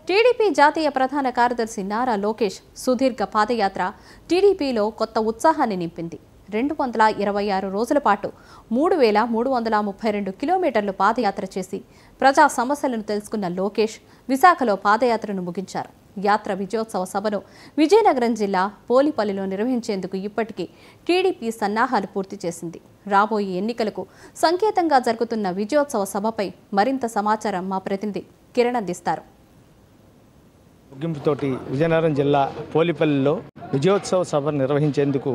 TDP జాతీయ ప్రధాన కార్యదర్శి నారా లోకేష్ సుదీర్ఘ పాదయాత్ర టీడీపీలో కొత్త ఉత్సాహాన్ని నింపింది. 226 రోజుల పాటు 3332 కిలోమీటర్లు పాదయాత్ర చేసి ప్రజా సమస్యలను తెలుసుకున్న లోకేష్ విశాఖలో పాదయాత్రను ముగించారు. యాత్ర విజయోత్సవ సభను విజయనగరం జిల్లా పోలిపల్లిలో నిర్వహించేందుకు ఇప్పటికీ టీడీపీ సన్నాహాలు పూర్తి చేసింది. రాబోయే ఎన్నికలకు సంకేతంగా జరుగుతున్న విజయోత్సవ సభపై మరింత సమాచారం మా ప్రతినిధి కిరణ్ అందిస్తారు. ముగింపుతోటి విజయనగరం జిల్లా పోలిపల్లిలో విజయోత్సవ సభ నిర్వహించేందుకు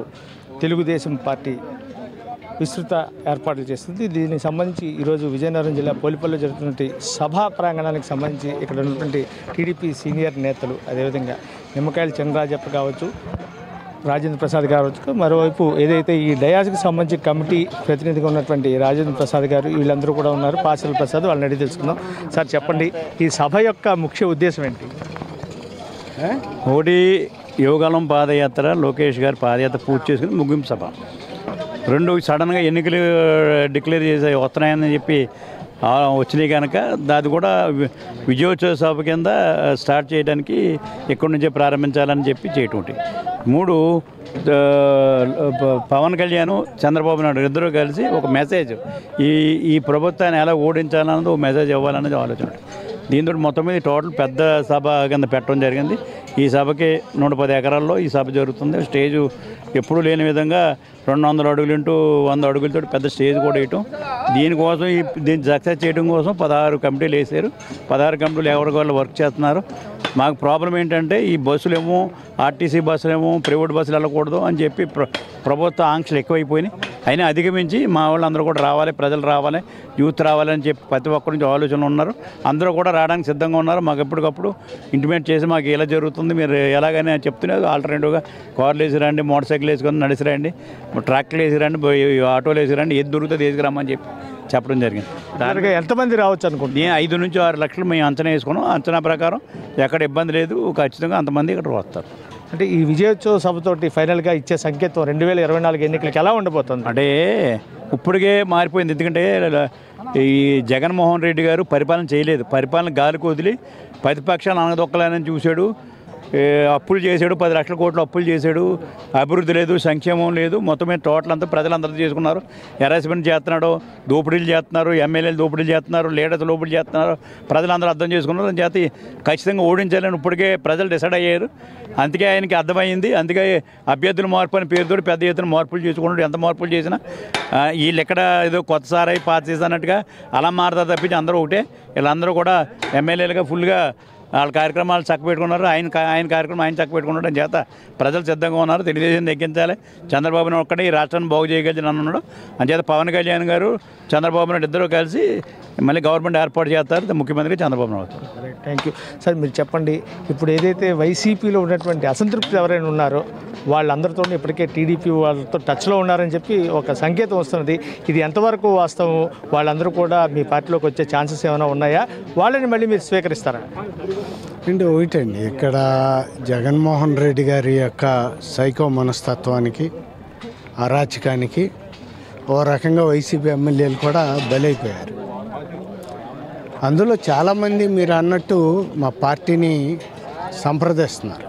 తెలుగుదేశం పార్టీ విస్తృత ఏర్పాట్లు చేస్తుంది. దీనికి సంబంధించి ఈరోజు విజయనగరం జిల్లా పోలిపల్లిలో జరుగుతున్నటువంటి సభా ప్రాంగణానికి సంబంధించి ఇక్కడ ఉన్నటువంటి టీడీపీ సీనియర్ నేతలు, అదేవిధంగా నిమ్మకాయల చంద్రరాజప్ప కావచ్చు, రాజేంద్ర ప్రసాద్ కావచ్చు, మరోవైపు ఏదైతే ఈ డయాస్కి సంబంధించి కమిటీ ప్రతినిధిగా ఉన్నటువంటి రాజేంద్ర ప్రసాద్ గారు, వీళ్ళందరూ కూడా ఉన్నారు. పాసిల్ ప్రసాద్, వాళ్ళని అడిగి తెలుసుకుందాం. సార్ చెప్పండి, ఈ సభ యొక్క ముఖ్య ఉద్దేశం ఏంటి? ఒకటి యోగాలం పాదయాత్ర, లోకేష్ గారు పాదయాత్ర పూర్తి చేసుకుని ముగింపు సభ. రెండు, సడన్గా ఎన్నికలు డిక్లేర్ చేసే వస్తున్నాయని చెప్పి వచ్చినాయి కనుక అది కూడా విజయోత్సవ సభ కింద స్టార్ట్ చేయడానికి ఇక్కడి నుంచే ప్రారంభించాలని చెప్పి చేయటం. మూడు, పవన్ కళ్యాణ్, చంద్రబాబు నాయుడు ఇద్దరూ కలిసి ఒక మెసేజ్, ఈ ప్రభుత్వాన్ని ఎలా ఓడించాలన్నది ఒక మెసేజ్ ఇవ్వాలన్నది ఆలోచన. దీంతో మొత్తం మీద టోటల్ పెద్ద సభ కింద పెట్టడం జరిగింది. ఈ సభకి 110 ఎకరాల్లో ఈ సభ జరుగుతుంది. స్టేజు ఎప్పుడూ లేని విధంగా 200 అడుగులు ఇంటూ 100 అడుగులతో పెద్ద స్టేజ్ కూడా వేయటం. దీనికోసం దీన్ని సక్సెస్ చేయడం కోసం 16 కమిటీలు వేసారు. 16 కమిటీలు ఎవరికి వాళ్ళు వర్క్ చేస్తున్నారు. మాకు ప్రాబ్లం ఏంటంటే ఈ బస్సులేమో, ఆర్టీసీ బస్సులేమో ప్రైవేట్ బస్సులు వెళ్ళకూడదు అని చెప్పి ప్రభుత్వ ఆంక్షలు ఎక్కువైపోయినాయి. అయినా అధిగమించి మా వాళ్ళందరూ కూడా రావాలి, ప్రజలు రావాలి, యూత్ రావాలని చెప్పి ప్రతి ఒక్కరి నుంచి ఆలోచనలు ఉన్నారు. అందరూ కూడా రావడానికి సిద్ధంగా ఉన్నారు. మాకు ఎప్పటికప్పుడు ఇంటిమేట్ చేసి మాకు ఇలా జరుగుతుంది, మీరు ఎలాగైనా చెప్తున్నారు. ఆల్టర్నేటివ్గా కార్లు వేసి రండి, మోటార్ సైకిల్ వేసుకొని నడిచి రండి, ట్రాక్టర్లు వేసి రండి, ఆటోలు వేసి రండి, ఏది దొరుకుతుంది వేసుకురమ్మని చెప్పడం జరిగింది. దానికి ఎంతమంది రావచ్చు అనుకుంటున్నాను? 5 నుంచి 6 లక్షలు మేము అంచనా వేసుకున్నాం. అంచనా ప్రకారం ఎక్కడ ఇబ్బంది లేదు, ఖచ్చితంగా అంతమంది ఇక్కడ వస్తారు. అంటే ఈ విజయోత్సవ సభతోటి ఫైనల్గా ఇచ్చే సంకేతం 2024 ఎన్నికలకి ఎలా ఉండబోతుంది? అంటే ఇప్పటికే మారిపోయింది. ఎందుకంటే ఈ జగన్మోహన్ రెడ్డి గారు పరిపాలన చేయలేదు. పరిపాలన గాలికి వదిలి ప్రతిపక్షాలు అనగదొక్కలేనని చూశాడు. అప్పులు చేశాడు, 10 లక్షల కోట్లు అప్పులు చేశాడు. అభివృద్ధి లేదు, సంక్షేమం లేదు. మొత్తం మీద టోటల్ అంతా ప్రజలందరూ చేసుకున్నారు. హెరాస్మెంట్ చేస్తున్నాడు, దోపిడీలు చేస్తున్నారు, ఎమ్మెల్యేలు దోపిడీలు చేస్తున్నారు, లీడర్స్ దోపిడీలు చేస్తున్నారు. ప్రజలందరూ అర్థం చేసుకున్నారు. దాని చేత ఖచ్చితంగా ఓడించాలని ఇప్పటికే ప్రజలు డిసైడ్ అయ్యారు. అందుకే ఆయనకి అర్థమైంది. అందుకే అభ్యర్థుల మార్పు అని పేరుతో పెద్ద ఎత్తున మార్పులు చేసుకున్నాడు. ఎంత మార్పులు చేసినా వీళ్ళు ఎక్కడ ఏదో కొత్తసారి పాత చేసినట్టుగా అలా మారుతారు తప్పించి అందరూ ఒకటే. వీళ్ళందరూ కూడా ఎమ్మెల్యేలుగా ఫుల్గా వాళ్ళ కార్యక్రమాలు చక్కబెట్టుకున్నారు. ఆయన కార్యక్రమం ఆయన చక్కబెట్టుకున్నాడు. అని చేత ప్రజలు సిద్ధంగా ఉన్నారు. తెలుగుదేశం తగ్గించాలి, చంద్రబాబు నాయుడు ఒక్కడే ఈ రాష్ట్రాన్ని బాగు చేయగలిగిన అన్నాడు. అంచేత పవన్ కళ్యాణ్ గారు, చంద్రబాబు నాయుడు ఇద్దరు కలిసి మళ్ళీ గవర్నమెంట్ ఏర్పాటు చేస్తారు. ముఖ్యమంత్రి చంద్రబాబు నాయుడు అవుతారు. Thank you sir. మీరు చెప్పండి, ఇప్పుడు ఏదైతే వైసీపీలో ఉన్నటువంటి అసంతృప్తి ఎవరైనా ఉన్నారో వాళ్ళందరితో ఇప్పటికే టీడీపీ వాళ్ళతో టచ్లో ఉన్నారని చెప్పి ఒక సంకేతం వస్తున్నది. ఇది ఎంతవరకు వాస్తవం? వాళ్ళందరూ కూడా మీ పార్టీలోకి వచ్చే ఛాన్సెస్ ఏమైనా ఉన్నాయా? వాళ్ళని మళ్ళీ మీరు స్వీకరిస్తారా? అంటే ఒకటండి, ఇక్కడ జగన్మోహన్ రెడ్డి గారి యొక్క సైకో మనస్తత్వానికి, అరాచకానికి ఓ రకంగా వైసీపీ ఎమ్మెల్యేలు కూడా బలైపోయారు. అందులో చాలామంది మీరు అన్నట్టు మా పార్టీని సంప్రదిస్తున్నారు.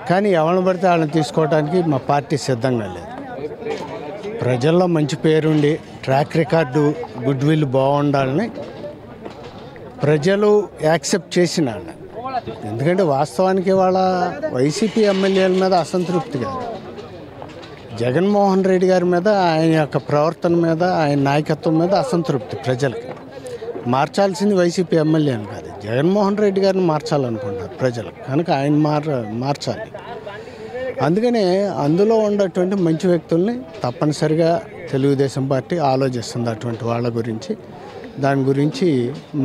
కానీ ఎవరిని పడితే వాళ్ళని తీసుకోవడానికి మా పార్టీ సిద్ధంగా లేదు. ప్రజల్లో మంచి పేరుండి ట్రాక్ రికార్డు, గుడ్ విల్ బాగుండాలని ప్రజలు యాక్సెప్ట్ చేసిన వాళ్ళ. ఎందుకంటే వాస్తవానికి వాళ్ళ వైసీపీ ఎమ్మెల్యేల మీద అసంతృప్తి కాదు, జగన్మోహన్ రెడ్డి గారి మీద, ఆయన యొక్క ప్రవర్తన మీద, ఆయన నాయకత్వం మీద అసంతృప్తి ప్రజలకి. మార్చాల్సింది వైసీపీ ఎమ్మెల్యేని కాదు, జగన్మోహన్ రెడ్డి గారిని మార్చాలనుకుంటారు ప్రజలు. కనుక ఆయన మార్చాలి. అందుకనే అందులో ఉన్నటువంటి మంచి వ్యక్తుల్ని తప్పనిసరిగా తెలుగుదేశం పార్టీ ఆలోచిస్తుంది. అటువంటి వాళ్ళ గురించి, దాని గురించి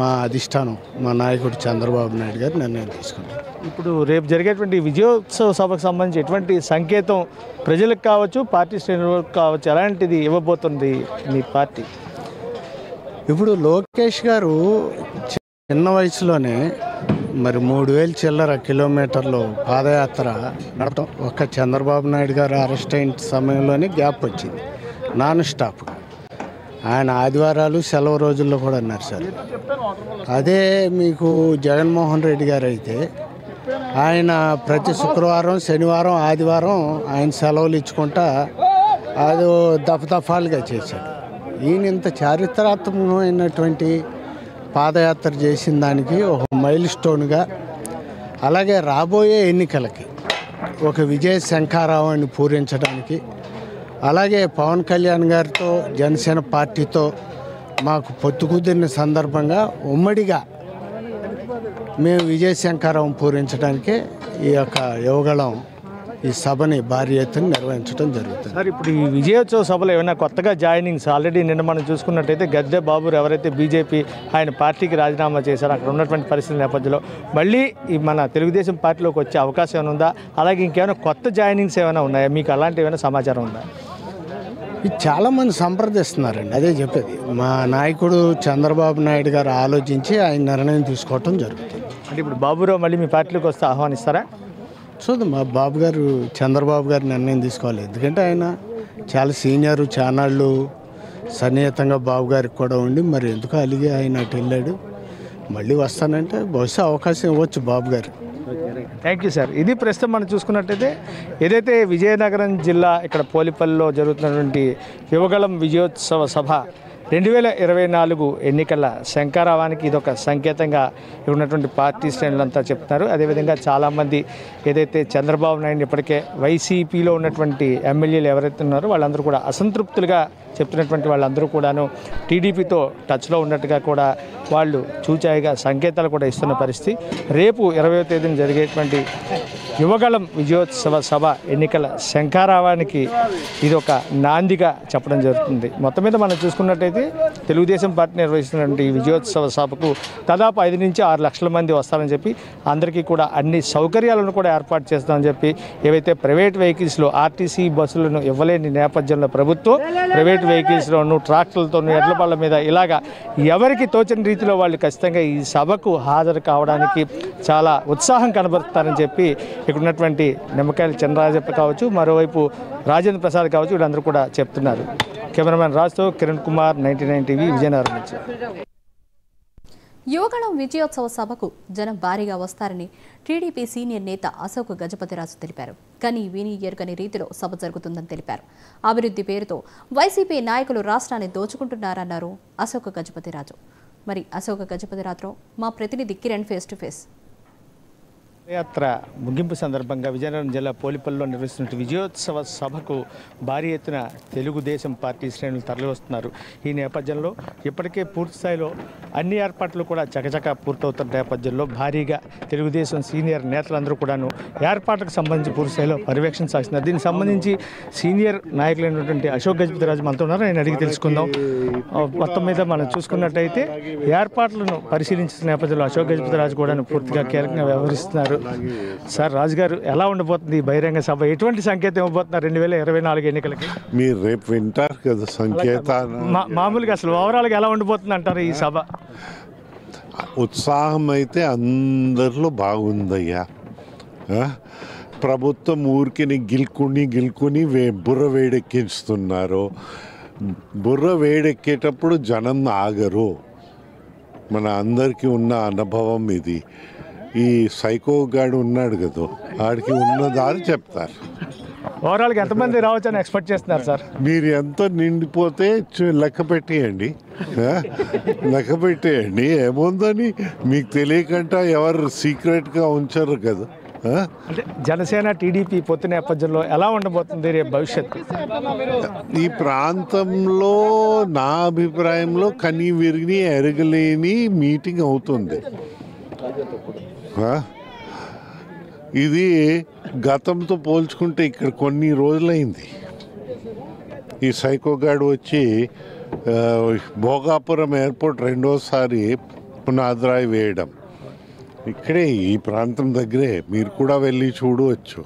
మా అధిష్టానం, మా నాయకుడు చంద్రబాబు నాయుడు గారు నిర్ణయం తీసుకున్నారు. ఇప్పుడు రేపు జరిగేటువంటి విజయోత్సవ సభకు సంబంధించి ఎటువంటి సంకేతం ప్రజలకు కావచ్చు, పార్టీ శ్రేణులకు కావచ్చు, ఎలాంటిది ఇవ్వబోతుంది మీ పార్టీ? ఇప్పుడు లోకేష్ గారు చిన్న వయసులోనే మరి 3000 చిల్లర కిలోమీటర్లు పాదయాత్ర నడపడం, ఒక్క చంద్రబాబు నాయుడు గారు అరెస్ట్ అయిన సమయంలోనే గ్యాప్ వచ్చింది నాన్ స్టాప్. ఆయన ఆదివారాలు సెలవు రోజుల్లో కూడా అన్నారు సార్. అదే మీకు జగన్మోహన్ రెడ్డి గారు అయితే ఆయన ప్రతి శుక్రవారం, శనివారం, ఆదివారం ఆయన సెలవులు ఇచ్చుకుంటా అది దఫదఫాలుగా చేశాడు. ఈయన ఇంత చారిత్రాత్మకమైనటువంటి పాదయాత్ర చేసిన దానికి ఒక మైల్ స్టోన్గా, అలాగే రాబోయే ఎన్నికలకి ఒక విజయ శంఖారావాన్ని పూరించడానికి, అలాగే పవన్ కళ్యాణ్ గారితో జనసేన పార్టీతో మాకు పొత్తు కుదిరిన సందర్భంగా ఉమ్మడిగా మేము విజయ శంఖారావం పూరించడానికే ఈ యొక్క యువగళం ఈ సభని భారీ ఎత్తున నిర్వహించడం జరుగుతుంది. సార్, ఇప్పుడు ఈ విజయోత్సవ సభలో ఏమైనా కొత్తగా జాయినింగ్స్ ఆల్రెడీ నిన్న మనం చూసుకున్నట్టయితే గద్దె బాబు ఎవరైతే బీజేపీ ఆయన పార్టీకి రాజీనామా చేశారో అక్కడ ఉన్నటువంటి పరిస్థితుల నేపథ్యంలో మళ్ళీ ఈ మన తెలుగుదేశం పార్టీలోకి వచ్చే అవకాశం ఏమైనా ఉందా? అలాగే ఇంకేమైనా కొత్త జాయినింగ్స్ ఏమైనా ఉన్నాయా? మీకు అలాంటి ఏమైనా సమాచారం ఉందా? ఇది చాలామంది సంప్రదిస్తున్నారండి. అదే చెప్పేది, మా నాయకుడు చంద్రబాబు నాయుడు గారు ఆలోచించి ఆయన నిర్ణయం తీసుకోవటం జరుగుతుంది. అంటే ఇప్పుడు బాబురావు మళ్ళీ మీ పార్టీలోకి వస్తే ఆహ్వానిస్తారా? చూద్దాం, మా బాబు గారు చంద్రబాబు గారు నిర్ణయం తీసుకోవాలి. ఎందుకంటే ఆయన చాలా సీనియరు, చానాళ్ళు సన్నిహితంగా బాబు గారికి కూడా ఉండి మరి ఎందుకు అలిగి ఆయన అటు వెళ్ళాడు. మళ్ళీ వస్తానంటే బహుశా అవకాశం ఇవ్వచ్చు బాబు గారు. Thank you sir. ఇది ప్రస్తుతం మనం చూసుకున్నట్టయితే ఏదైతే విజయనగరం జిల్లా ఇక్కడ పోలిపల్లిలో జరుగుతున్నటువంటి యువగళం విజయోత్సవ సభ 2024 ఎన్నికల శంఖారావానికి ఇదొక సంకేతంగా ఉన్నటువంటి పార్టీ శ్రేణులంతా చెప్తున్నారు. అదేవిధంగా చాలామంది ఏదైతే చంద్రబాబు నాయుడు ఇప్పటికే వైసీపీలో ఉన్నటువంటి ఎమ్మెల్యేలు ఎవరైతే ఉన్నారో వాళ్ళందరూ కూడా అసంతృప్తులుగా చెప్తున్నటువంటి వాళ్ళందరూ కూడాను టీడీపీతో టచ్లో ఉన్నట్టుగా కూడా వాళ్ళు చూచాయిగా సంకేతాలు కూడా ఇస్తున్న పరిస్థితి. రేపు 20వ తేదీన జరిగేటువంటి యువగళం విజయోత్సవ సభ ఎన్నికల శంఖారావానికి ఇది ఒక నాందిగా చెప్పడం జరుగుతుంది. మొత్తం మీద మనం చూసుకున్నట్టయితే తెలుగుదేశం పార్టీ నిర్వహిస్తున్నటువంటి ఈ విజయోత్సవ సభకు దాదాపు 5 నుంచి 6 లక్షల మంది వస్తారని చెప్పి అందరికీ కూడా అన్ని సౌకర్యాలను కూడా ఏర్పాటు చేస్తామని చెప్పి ఏవైతే ప్రైవేట్ వెహికల్స్లో ఆర్టీసీ బస్సులను ఇవ్వలేని నేపథ్యంలో ప్రభుత్వం ప్రైవేట్ వెహికల్స్లోను ట్రాక్టర్లతోనూ ఎడ్ల బళ్ళ మీద ఇలాగా ఎవరికి తోచని రీతిలో వాళ్ళు ఖచ్చితంగా ఈ సభకు హాజరు కావడానికి చాలా ఉత్సాహం కనబరుస్తారని చెప్పి ఇక్కడ ఉన్నటువంటి నిమ్మకాయల చంద్రరాజప్ప కావచ్చు, మరోవైపు రాజేంద్ర ప్రసాద్ కావచ్చు, వీళ్ళందరూ కూడా చెప్తున్నారు. కెమెరామెన్ రాజుతో కిరణ్ కుమార్, 99 టీవీ, విజయనగరం నుంచి. యువగళం విజయోత్సవ సభకు జనం భారీగా వస్తారని టీడీపీ సీనియర్ నేత అశోక్ గజపతిరాజు తెలిపారు. కానీ విని ఎరుగని రీతిలో సభ జరుగుతుందని తెలిపారు. అభివృద్ధి పేరుతో వైసీపీ నాయకులు రాష్ట్రాన్ని దోచుకుంటున్నారన్నారు అశోక్ గజపతిరాజు. మరి అశోక్ గజపతిరాజుతో మా ప్రతినిధి కిరణ్ ఫేస్ టు ఫేస్. యాత్ర ముగింపు సందర్భంగా విజయనగరం జిల్లా పోలిపల్లిలో నిర్వహిస్తున్న విజయోత్సవ సభకు భారీ ఎత్తున తెలుగుదేశం పార్టీ శ్రేణులు తరలివస్తున్నారు. ఈ నేపథ్యంలో ఇప్పటికే పూర్తి స్థాయిలో అన్ని ఏర్పాట్లు కూడా చకచకా పూర్తవుతున్న నేపథ్యంలో భారీగా తెలుగుదేశం సీనియర్ నేతలందరూ కూడాను ఏర్పాట్లకు సంబంధించి పూర్తి స్థాయిలో పర్యవేక్షణ సాగిస్తున్నారు. దీనికి సంబంధించి సీనియర్ నాయకులైనటువంటి అశోక్ గజపతిరాజు మనతో ఉన్నారు. ఆయన అడిగి తెలుసుకుందాం. మొత్తం మీద మనం చూసుకున్నట్టయితే ఏర్పాట్లను పరిశీలించిన నేపథ్యంలో అశోక్ గజపతిరాజు కూడా పూర్తిగా కీలకంగా వ్యవహరిస్తున్నారు. సార్, రాజు గారు, ఎలా ఉండబోతుంది బహిరంగ సభ? ఎటువంటి సంకేతం ఇవ్వబోతున్నారు 2024 ఎన్నికలకి? మీరు రేపు వింటారు కదా సంకేతాలు. మామూలుగా అసలు ఓవరాల్గా ఎలా ఉండబోతుంది అంటారు ఈ సభ? ఉత్సాహం అయితే అందరిలో బాగుందయ్యా. ప్రభుత్వం ఊరికి గిల్కుని బుర్ర వేడెక్కిస్తున్నారు. బుర్ర వేడెక్కేటప్పుడు జనం ఆగరు. మన అందరికీ ఉన్న అనుభవం ఇది. ఈ సైకో గాడు ఉన్నాడు కదా, ఆడికి ఉన్నదాన్ని చెప్తారు. ఓవరాల్గా ఎంతమంది రావచ్చని ఎక్స్పెక్ట్ చేస్తున్నారు సార్? మీరు ఎంత నిండిపోతే లెక్క పెట్టేయండి, ఏముందని మీకు తెలియకుండా ఎవరు సీక్రెట్గా ఉంచారు కదా. అంటే జనసేన టీడీపీ పొత్తు నేపథ్యంలో ఎలా ఉండబోతుంది రేపు భవిష్యత్తు? ఈ ప్రాంతంలో నా అభిప్రాయంలో కనీ విరిగి ఎరగలేని మీటింగ్ అవుతుంది. ఇది గతంతో పోల్చుకుంటే ఇక్కడ కొన్ని రోజులైంది. ఈ సైకోగాడు వచ్చి భోగాపురం ఎయిర్పోర్ట్ రెండోసారి పునాదిరాయి వేయడం ఇక్కడే, ఈ ప్రాంతం దగ్గరే, మీరు కూడా వెళ్ళి చూడవచ్చు.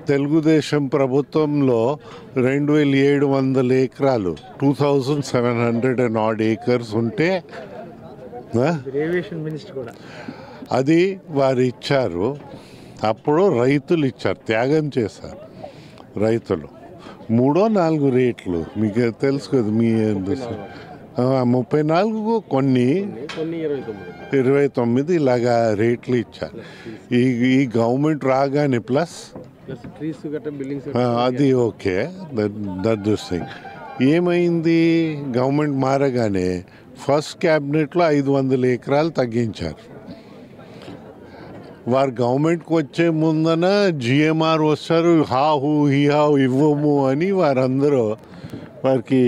తెలుగుదేశం ప్రభుత్వంలో 2700 ఎకరాలు 2700 and odd acres ఉంటే అది వారు ఇచ్చారు. అప్పుడు రైతులు ఇచ్చారు, త్యాగం చేశారు రైతులు. 3-4 రేట్లు మీకు తెలుసు కదా. మీ 34 కొన్ని 29 ఇలాగా రేట్లు ఇచ్చారు. ఈ గవర్నమెంట్ రాగానే ప్లస్ అది ఓకే, దట్ దిస్ థింగ్. ఏమైంది, గవర్నమెంట్ మారగానే ఫస్ట్ క్యాబినెట్లో 500 ఎకరాలు తగ్గించారు. వారు గవర్నమెంట్కి వచ్చే ముందన జిఎంఆర్ వస్తారు, హాహు హిహావు ఇవ్వము అని వారందరూ, వారికి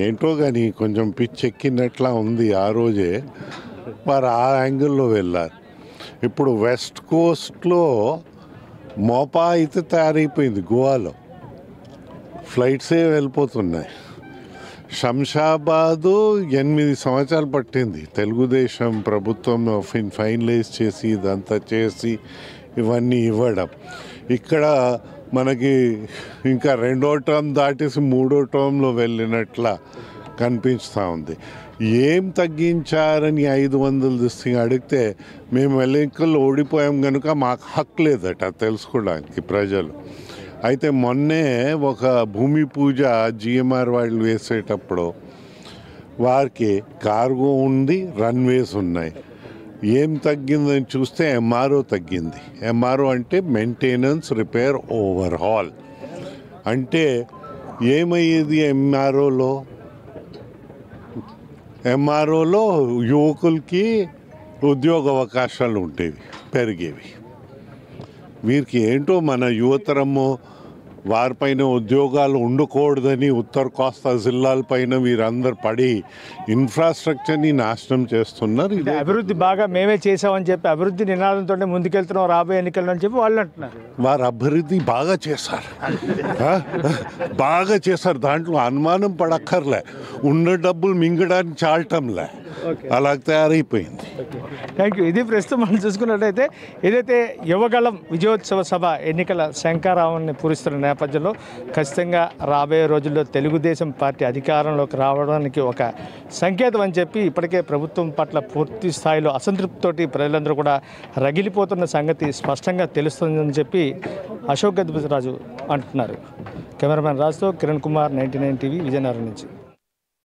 ఏంటో కానీ కొంచెం పిచ్చెక్కినట్లా ఉంది. ఆ రోజే వారు ఆ యాంగిల్లో వెళ్ళారు. ఇప్పుడు వెస్ట్ కోస్ట్లో మోపా అయితే తయారైపోయింది. గోవాలో ఫ్లైట్సే వెళ్ళిపోతున్నాయి. శంషాబాదు 8 సంవత్సరాలు పట్టింది తెలుగుదేశం ప్రభుత్వం ఫైనలైజ్ చేసి ఇదంతా చేసి ఇవన్నీ ఇవ్వడం. ఇక్కడ మనకి ఇంకా 2వ టర్మ్ దాటేసి 3వ టర్మ్లో వెళ్ళినట్లా కనిపిస్తూ ఉంది. ఏం తగ్గించారని 500 దిస్తింగ్ అడిగితే మేము ఎన్నికల్లో ఓడిపోయాం కనుక మాకు హక్కు లేదట తెలుసుకోవడానికి ప్రజలు. అయితే మొన్నే ఒక భూమి పూజ జిఎంఆర్ వాళ్ళు వేసేటప్పుడు వారికి కార్గో ఉంది, రన్వేస్ ఉన్నాయి. ఏం తగ్గిందని చూస్తే ఎంఆర్ఓ తగ్గింది. ఎంఆర్ఓ అంటే మెయింటెనెన్స్, రిపేర్, ఓవర్హాల్. అంటే ఏమయ్యేది ఎంఆర్ఓలో యువకులకి ఉద్యోగ అవకాశాలు ఉండేవి, పెరిగేవి. వీరికి ఏంటో మన యువతరము వారిపైన ఉద్యోగాలు ఉండకూడదని ఉత్తర కోస్తా జిల్లాలపైన వీరందరు పడి ఇన్ఫ్రాస్ట్రక్చర్ని నాశనం చేస్తున్నారు. ఇది అభివృద్ధి బాగా మేమే చేసామని చెప్పి అభివృద్ధి నినాదంతో ముందుకెళ్తున్నాం రాబోయే ఎన్నికల్లో అని చెప్పి వాళ్ళు అంటున్నారు. వారు అభివృద్ధి బాగా చేశారు, బాగా చేశారు. దాంట్లో అనుమానం పడక్కర్లే. ఉన్న డబ్బులు మింగడానికి చాలటంలే, అలా తయారైపోయింది. Thank you. ఇది ప్రస్తుతం మనం చూసుకున్నట్లయితే ఏదైతే యువగళం విజయోత్సవ సభ ఎన్నికల శంఖారావాన్ని పూరిస్తున్న నేపథ్యంలో ఖచ్చితంగా రాబోయే రోజుల్లో తెలుగుదేశం పార్టీ అధికారంలోకి రావడానికి ఒక సంకేతం అని చెప్పి ఇప్పటికే ప్రభుత్వం పట్ల పూర్తి స్థాయిలో అసంతృప్తితోటి ప్రజలందరూ కూడా రగిలిపోతున్న సంగతి స్పష్టంగా తెలుస్తుందని చెప్పి అశోక్ గజపతిరాజు అంటున్నారు. కెమెరామెన్ రాజుతో కిరణ్ కుమార్, 99 టీవీ, విజయనగరం నుంచి.